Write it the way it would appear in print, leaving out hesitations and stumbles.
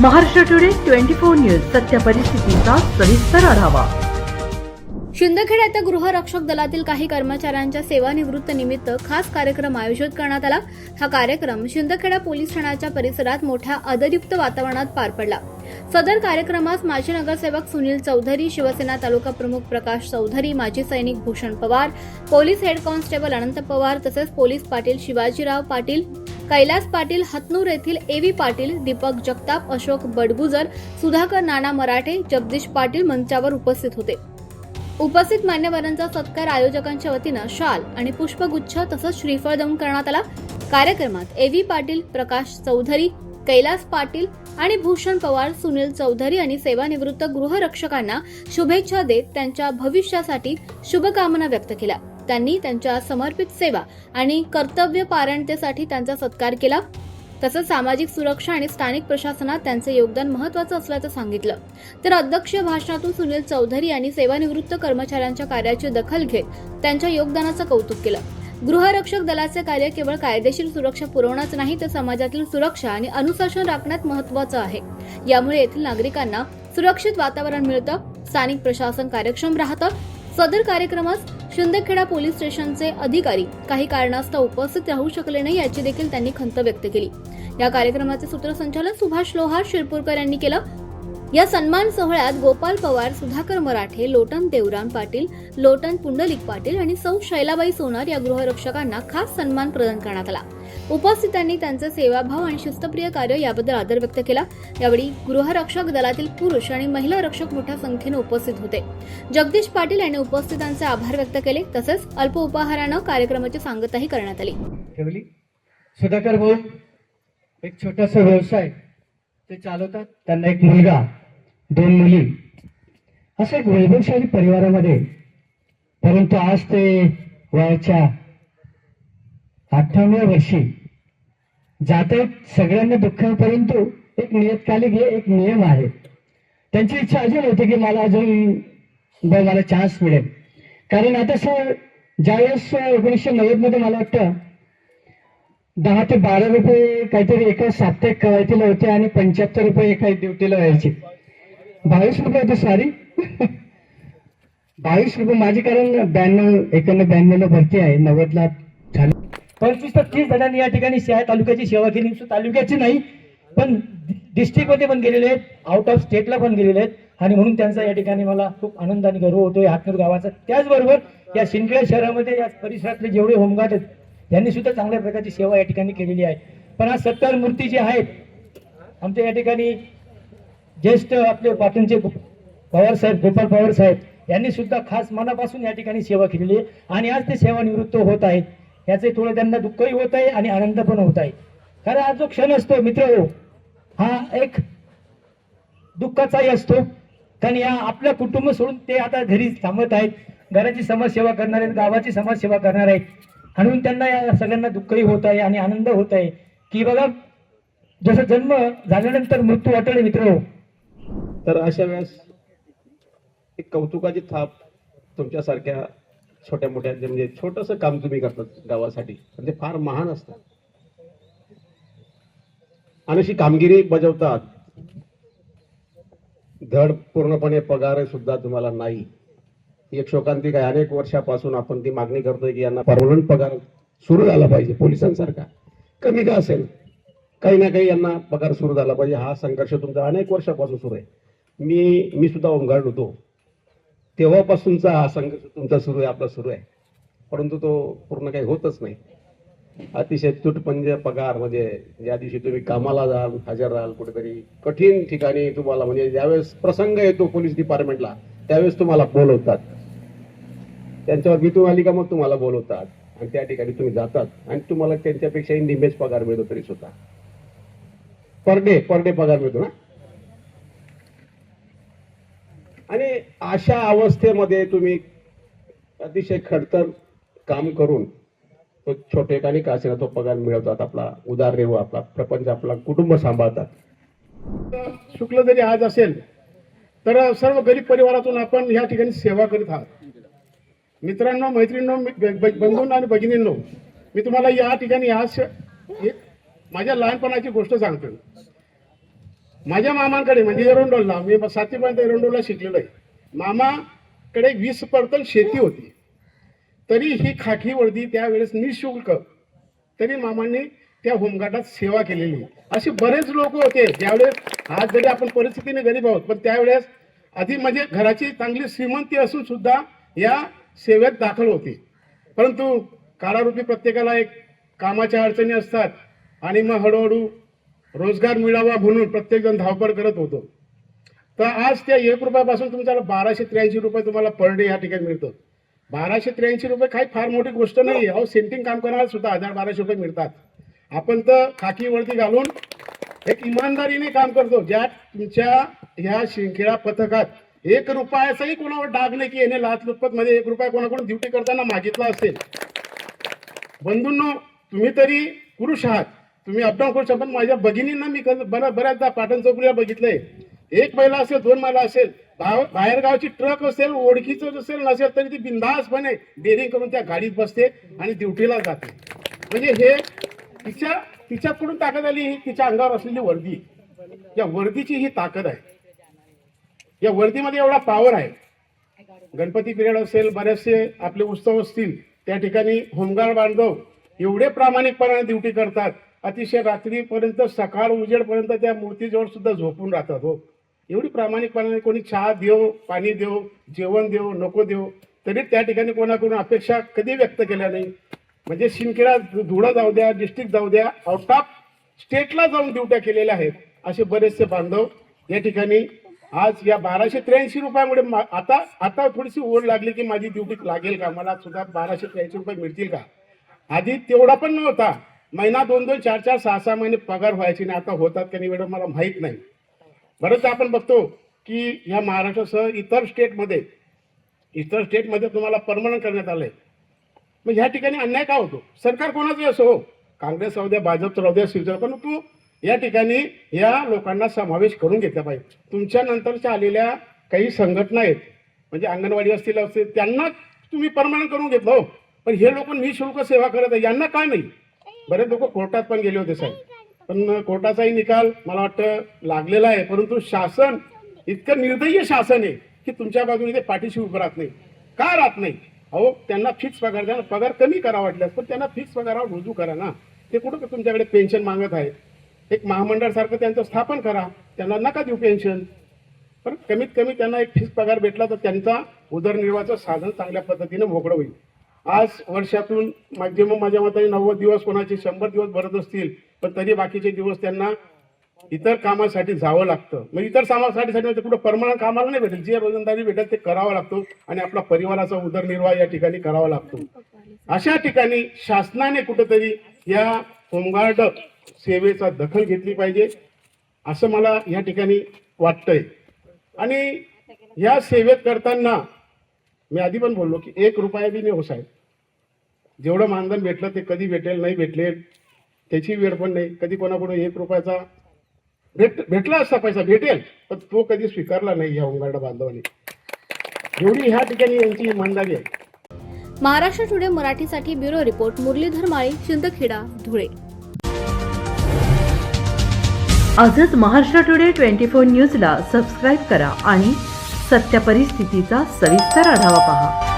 Maharashtra today 24 news सत्य परिस्थितीचा सविस्तर आढावा। शिंदखेडा येथे गृहरक्षक दलातील काही कर्मचाऱ्यांच्या सेवानिवृत्ती निमित्त खास कार्यक्रम आयोजित करण्यात आला। हा कार्यक्रम शिंदखेडा पोलीस ठाण्याच्या परिसरात मोठ्या आदरयुक्त वातावरणात पार पडला। सदर कार्यक्रमास माजी नगरसेवक सुनील चौधरी, शिवसेना तालुका प्रमुख प्रकाश चौधरी, माजी सैनिक Bhushan Pawar, police head constable Anant Pawar तसेच पोलीस पाटील शिवाजीराव पाटील, कैलास पाटील, हतनूर येथील एव्ही पाटील, दीपक जगताप, अशोक बडगुजर, सुधाकर नाना मराठे, जगदीश पाटील मंचावर उपस्थित होते। उपस्थित मान्यवरांचा सत्कार आयोजकांच्या वतीनं शाल आणि पुष्पगुच्छ तसंच श्रीफळ देऊन करण्यात आला। कार्यक्रमात एव्ही पाटील, प्रकाश चौधरी, कैलास पाटील आणि भूषण पवार, सुनील चौधरी आणि सेवानिवृत्त गृहरक्षकांना शुभेच्छा देत त्यांच्या भविष्यासाठी शुभकामना व्यक्त केल्या। त्यांनी त्यांच्या समर्पित सेवा आणि कर्तव्य पारणतेसाठी त्यांचा सत्कार केला। तसंच सामाजिक सुरक्षा आणि स्थानिक प्रशासनात त्यांचे योगदान महत्त्वाचं असल्याचं सांगितलं। तर अध्यक्षीय भाषणातून सुनील चौधरी यांनी सेवानिवृत्त कर्मचाऱ्यांच्या कार्याची दखल घेत त्यांच्या योगदानाचं कौतुक केलं। गृहरक्षक दलाचे कार्य केवळ कायदेशीर सुरक्षा पुरवणंच नाही, तर समाजातील सुरक्षा आणि अनुशासन राखण्यात महत्त्वाचं आहे। यामुळे येथील नागरिकांना सुरक्षित वातावरण मिळतं, स्थानिक प्रशासन कार्यक्षम राहतं। सदर कार्यक्रमास शिंदखेडा पोलीस स्टेशनचे अधिकारी काही कारणास्तव उपस्थित राहू शकले नाही, याची देखील त्यांनी खंत व्यक्त केली। या कार्यक्रमाचे सूत्रसंचालन सुभाष लोहार शिरपूरकर यांनी केलं। या सन्मान सोहळ्यात गोपाल पवार, सुधाकर मराठे, लोटन देवराम पाटील, लोटन पुंडलिक पाटील आणि सौ शैलाबाई सोनार या गृहरक्षकांना खास सन्मान प्रदान करण्यात आला। उपस्थितांनी त्यांचे सेवाभाव आणि शिस्तप्रिय कार्य याबद्दल आदर व्यक्त केला। यावेळी गृहरक्षक दलातील पुरुष आणि महिला रक्षक मोठ्या संख्येने उपस्थित होते। जगदीश पाटील यांनी उपस्थितांचे आभार व्यक्त केले। तसेच अल्प उपहारानं कार्यक्रमाची सांगताही करण्यात आली। सुधाकर भाऊ एक छोटासा व्यवसाय ते चालवतात, त्यांना एक मुलगा, 2 मुली, असं एक वैभवशाली परिवारामध्ये, परंतु आज ते वयाच्या 58व्या वर्षी जात आहेत। सगळ्यांना दुःख आहे, परंतु एक नियतकालिक एक नियम आहे। त्यांची इच्छा अजून होती की मला चान्स मिळेल, कारण आता ज्यावेळेस 1990 मध्ये मला वाटतं 10 ते 12 रुपये काहीतरी एका साप्ताहिक कवायतीला होते आणि 75 रुपये एका ड्युटीला व्हायचे। 22 रुपये होते, सॉरी 22 रुपये माझी, कारण 91-92 ला भरती आहे, 90 ला झाली। 25 ते 30 जणांनी या ठिकाणी तालुक्याची सेवा केली। तालुक्याची नाही पण डिस्ट्रिक्ट मध्ये पण गेलेले आहेत, आउट ऑफ स्टेटला पण गेलेले आहेत, आणि म्हणून त्यांचा या ठिकाणी मला खूप आनंद आणि गर्व होतो हातनूर गावाचा। त्याचबरोबर या शिंदखेडा शहरामध्ये या परिसरातले जेवढे होमगार्ड आहेत त्यांनी सुद्धा चांगल्या प्रकारची सेवा या ठिकाणी केलेली आहे। पण आज सत्कार मूर्ती जे आहेत आमच्या या ठिकाणी ज्येष्ठ आपले पाटणचे पवार साहेब, गोपाल पवार साहेब यांनी सुद्धा खास मनापासून या ठिकाणी सेवा केलेली आहे, आणि आज ते सेवानिवृत्त होत आहेत। याचे थोडं त्यांना दुःखही होत आहे आणि आनंद पण होत आहे। कारण हा जो क्षण असतो मित्र, हा एक दुःखाचाही असतो, कारण या आपल्या कुटुंब सोडून ते आता घरी थांबत आहेत, घराची समाजसेवा करणार आहेत, गावाची समाजसेवा करणार आहेत, म्हणून त्यांना या सगळ्यांना दुःखही होत आहे आणि आनंद होत आहे की बघा जसं जन्म झाल्यानंतर मृत्यू वाटणे मित्र। तर अशा वेळेस एक कौतुकाची थाप तुमच्यासारख्या छोट्या मोठ्या म्हणजे छोटंसं काम तुम्ही करतात गावासाठी, म्हणजे फार महान असतं आणि अशी कामगिरी बजावतात। धड पूर्णपणे पगार सुद्धा तुम्हाला नाही, एक शोकांतिक आहे। अनेक वर्षापासून आपण ती मागणी करतोय की यांना परमनंट पगार सुरू झाला पाहिजे, पोलिसांसारखा कमी का असेल, काही ना काही यांना पगार सुरू झाला पाहिजे। हा संघर्ष तुमचा अनेक वर्षापासून सुरू आहे। मी सुद्धा होमगार्ड होतो, तेव्हापासूनचा हा संघर्ष तुमचा सुरू आहे, आपला सुरू आहे, परंतु तो पूर्ण काही होतच नाही। अतिशय तुटपुंजे पगार, म्हणजे ज्या दिवशी तुम्ही कामाला जाल, हजर राहाल कुठेतरी कठीण ठिकाणी, तुम्हाला म्हणजे ज्यावेळेस प्रसंग येतो पोलीस डिपार्टमेंटला त्यावेळेस तुम्हाला बोलवतात, त्यांच्यावर भीतून आली का मग तुम्हाला बोलवतात आणि त्या ठिकाणी तुम्ही जातात आणि तुम्हाला त्यांच्यापेक्षाही निम्मेच पगार मिळतो तरी सुद्धा पर डे पगार मिळतो ना। आणि अशा अवस्थेमध्ये तुम्ही अतिशय खडतर काम करून तो छोटेखानी का असेना तो पगार मिळवतात, आपला उदरनिर्वाह, आपला प्रपंच, आपला कुटुंब सांभाळतात। शुक्ल जरी आज असेल तर सर्व गरीब परिवारातून आपण या ठिकाणी सेवा करीत आहात। मित्रांनो, मैत्रिणींनो, बंधूंनो आणि भगिनींनो, मी तुम्हाला या ठिकाणी आज माझ्या लहानपणाची गोष्ट सांगतो। माझ्या मामांकडे म्हणजे एरंडोलला, मी 7वीपर्यंत एरंडोलला शिकलेलो आहे. मामाकडे 20% शेती होती, तरी ही खाकी वर्दी त्यावेळेस निशुल्क, तरी मामांनी त्या होमगार्डात सेवा केलेली. असे बरेच लोक होते ज्यावेळेस, आज जरी आपण परिस्थितीने गरीब आहोत पण त्यावेळेस आधी म्हणजे घराची चांगली श्रीमंती असून सुद्धा या सेवेत दाखल होते. परंतु काळारूपी प्रत्येकाला एक कामाच्या अडचणी असतात आणि मग हळूहळू रोजगार मिळावा म्हणून प्रत्येकजण धावपळ करत होतो. तर आज त्या 1 रुपयापासून तुमच्याला 1283 रुपये तुम्हाला पर डे या ठिकाणी मिळतं. 1283 रुपये काही फार मोठी गोष्ट नाही. अहो, सेंटिंग काम करणारा सुद्धा 1000-1200 रुपये मिळतात. आपण तर खाकी वरती घालून एक इमानदारीने काम करतो. ज्या तुमच्या ह्या शिंदखेडा पथकात 1 रुपयाचाही कोणावर डाग नाही की याने लाचलुचपत मध्ये 1 रुपया कोणाकडून ड्युटी करताना मागितला असेल. बंधूंनो, तुम्ही तरी पुरुष आहात, तुम्ही अपडाऊन करू शकता. पण माझ्या भगिनींना मी बऱ्याचदा पाटण चौकरीला बघितलंय, 1 महिला असेल 2 महिला असेल, बाहेरगावची ट्रक असेल, ओळखीचं असेल नसेल तरी ती बिनधास्तपणे डेअरिंग करून त्या गाडीत बसते आणि ड्युटीला जाते. म्हणजे हे तिच्याकडून ताकद आली, ही तिच्या अंगावर असलेली वर्दी. या वर्दीची ही ताकद आहे. या वर्दीमध्ये एवढा पॉवर आहे. गणपती पिरियड असेल, बरेचसे आपले उत्सव असतील, त्या ठिकाणी होमगार्ड बांधव एवढे प्रामाणिकपणाने ड्युटी करतात. अतिशय रात्रीपर्यंत सकाळ उजेडपर्यंत त्या मूर्तीजवळ सुद्धा झोपून राहतात. हो, एवढी प्रामाणिकपणाने कोणी चहा देव, पाणी देव, जेवण देव, नको देव, तरी त्या ठिकाणी कोणाकडून अपेक्षा कधी व्यक्त केल्या नाही. म्हणजे शिंदखेडा धुळा जाऊ द्या, डिस्ट्रिक्ट जाऊ द्या, आउट ऑफ स्टेटला जाऊन ड्युट्या केलेल्या आहेत असे बरेचसे बांधव या ठिकाणी. आज या 1283 रुपयामुळे आता थोडीशी ओढ लागली की माझी ड्युटी लागेल का, मला सुद्धा 1283 रुपये मिळतील का. आधी तेवढा पण नव्हता. महिना 2-2, 4-4, 6-6 महिने पगार व्हायचे नाही. आता होतात का नाही मॅडम मला माहीत नाही. बरंच आपण बघतो की ह्या महाराष्ट्रासह इतर स्टेटमध्ये तुम्हाला परमनंट करण्यात आलंय. मग ह्या ठिकाणी अन्याय का होतो. सरकार कोणाचे असो, काँग्रेस राहू द्या, भाजप राहू द्या, शिवसेना, परंतु या ठिकाणी या लोकांना समावेश करून घेतला पाहिजे. तुमच्या नंतरच्या आलेल्या काही संघटना आहेत, म्हणजे अंगणवाडी असतील त्यांना तुम्ही परमनंट करून घेतलं. हो, पण हे लोक निःशुल्क सेवा करत आहे, यांना का नाही. बरेच लोक कोर्टात पण गेले होते साहेब, पण कोर्टाचाही निकाल मला वाटतं लागलेला आहे. परंतु शासन इतकं निर्दयी शासन आहे की तुमच्या बाजूने ते पाठीशी उभं राहत नाही. का राहत नाही. अहो, त्यांना फिक्स पगार द्या ना, पगार कमी करा वाटल्यास, पण त्यांना फिक्स पगारावर रुजू करा ना. ते कुठं तुमच्याकडे पेन्शन मागत आहे. एक महामंडळ सारखं त्यांचं स्थापन करा, त्यांना नका देऊ पेन्शन, पण कमीत कमी त्यांना एक फिक्स पगार भेटला तर त्यांचा उदरनिर्वाहाचं साधन चांगल्या पद्धतीने मोकळं होईल. आज वर्षातून मॅक्झिमम माझ्या मताने 90 दिवस, कोणाचे 100 दिवस भरत असतील, पण तरी बाकीचे दिवस त्यांना इतर कामासाठी जावं लागतं. मग इतर कामासाठी कुठं परमनंट कामाला नाही भेटेल, जे रोजंदारी भेटेल ते करावं लागतो आणि आपला परिवाराचा उदरनिर्वाह या ठिकाणी करावा लागतो. अशा ठिकाणी शासनाने कुठंतरी या होमगार्ड सेवेचा दखल घेतली पाहिजे असं मला या ठिकाणी वाटतंय. आणि या सेवेत करताना मी आधी पण बोललो की 1 रुपया बी नाही हो साहेब. जेवढं मानधन भेटलं ते कधी भेटेल नाही भेटले त्याची वेळ पण नाही. कधी कोणाकडून 1 रुपयाचा भेटला असता पैसा भेटेल, पण तो कधी स्वीकारला नाही या होमगार्ड बांधवांनी. एवढी ह्या ठिकाणी यांची इमानदारी आहे. महाराष्ट्र टुडे मराठीसाठी ब्युरो रिपोर्ट मुरलीधर माळी, शिंदखेडा, धुळे. आजच महाराष्ट्र टुडे 24 न्यूजला सबस्क्राईब करा आणि सत्य परिस्थितीचा सविस्तर आढावा पहा.